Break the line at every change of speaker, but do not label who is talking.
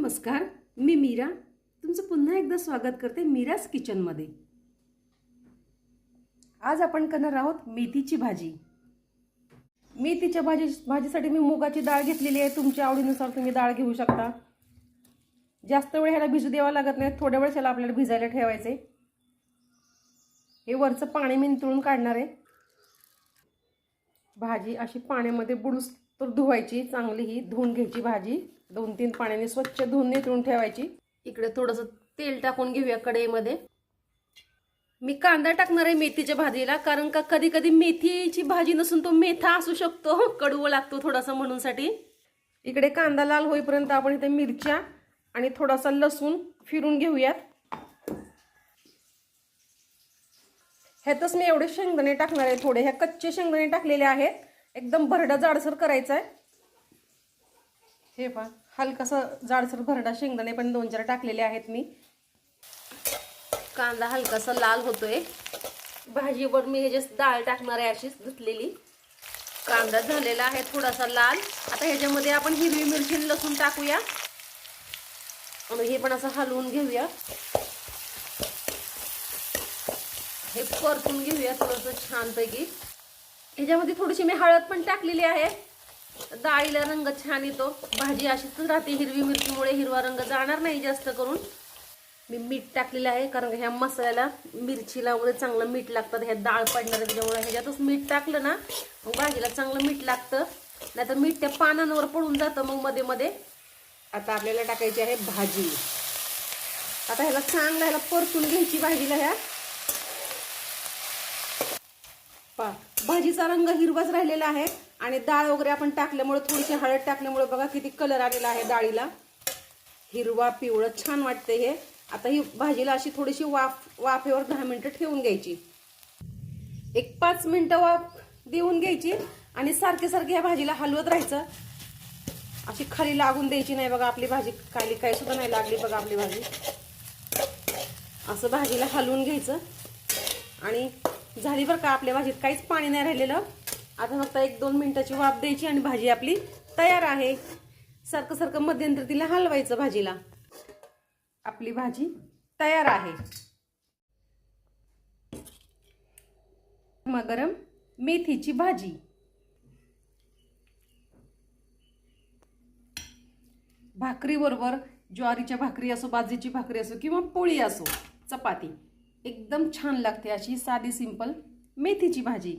नमस्कार, मी मीरा तुमचं पुन्हा एकदा स्वागत करते मीराज किचनमध्ये। आज आपण करणार आहोत मेथीची भाजी। मेथीच्या भाजीसाठी मी मुगाची डाळ घेतलेली आहे। तुमच्या आवडीनुसार तुम्ही डाळ घेऊ शकता। जास्त वेळ ह्याला भिजू द्यावा लागत नाही, थोड्या वेळ ह्याला आपल्याला भिजायला ठेवायचे। हे वरचं पाणी मी नितळून काढणार आहे। भाजी अशी पाण्यामध्ये बुडूस तर धुवायची, चांगली ही धुवून घ्यायची भाजी। 2-3 पाण्याने स्वच्छ धुवून नितळून ठेवायची। इकडे थोडंसं तेल टाकून घेऊया कढईमध्ये। मी कांदा टाकणार आहे मेथीच्या भाजीला, कारण का कधी कधी मेथीची भाजी नसून तो मेथा असू शकतो, कडू लागतो थोडासा म्हणून साठी। इकडे कांदा लाल होईपर्यंत आपण इथे मिरच्या आणि थोडासा लसूण फिरून घेऊयात। ह्यातच मी एवढे शेंगदाणे टाकणार आहे, थोडे ह्या कच्चे शेंगदाणे टाकलेले आहेत। एकदम भरडा जाडसर करायचा आहे। हे पहा, हलकासा जाडसर भरडा शेंगदाणे पण 2-4 टाकलेले आहेत मी। कांदा हलकासा लाल होतोय। भाजीवर मी हे जे डाळ टाकणार आहे अशीच धुतलेली। कांदा झालेला आहे थोडासा लाल। आता ह्याच्यामध्ये आपण हिरवी मिरची आणि लसूण टाकूया आणि हे पण असं हलवून घेऊया। हे परतून घेऊया थोडंसं छानपैकी। ह्याच्यामध्ये थोडीशी मी हळद पण टाकलेली आहे, डाळीला रंग छान येतो। भाजी अशीच राहते, हिरवी मिरचीमुळे हिरवा रंग जाणार नाही जास्त करून। मी मीठ टाकलेलं आहे, कारण ह्या मसाल्याला मिरचीला वगैरे चांगलं मीठ लागतं। ह्या डाळ पडणार आहे त्याच्यामुळे ह्याच्यातच मीठ टाकलं ना मग भाजीला चांगलं मीठ लागतं, नाहीतर मीठ त्या पानांवर पडून जातं मग मध्ये मध्ये। आता आपल्याला टाकायची आहे भाजी। आता ह्याला चांगलं ह्याला परतून घ्यायची भाजीला। ह्या भाजीचा रंग हिरवाच राहिलेला आहे आणि डाळ वगैरे आपण टाकल्यामुळे, थोडीशी हळद टाकल्यामुळे बघा किती कलर आलेला आहे डाळीला, हिरवा पिवळा छान वाटते हे। आता ही भाजीला अशी थोडीशी वाफेवर 10 मिनिटं ठेवून घ्यायची। 1-5 मिनिटं वाफ देऊन घ्यायची आणि सारखे सारखे ह्या भाजीला हलवत राहायचं। अशी खाली लागून द्यायची नाही। बघा आपली भाजी खाली काही सुद्धा नाही लागली, बघा आपली भाजी। असं भाजीला हलवून घ्यायचं आणि झाली बरं का आपल्या भाजीत काहीच पाणी नाही राहिलेलं। आता फक्त 1-2 मिनिटाची वाफ द्यायची आणि भाजी आपली तयार आहे। सारखं सारखं मध्यंतरी तिला हलवायचं भाजीला। आपली भाजी तयार आहे। गरम मेथीची भाजी। भाकरी बरोबर, ज्वारीच्या भाकरी असो, बाजरीची भाकरी असो किंवा पोळी असो, चपाती, एकदम छान लागते अशी साधी सिंपल मेथीची भाजी।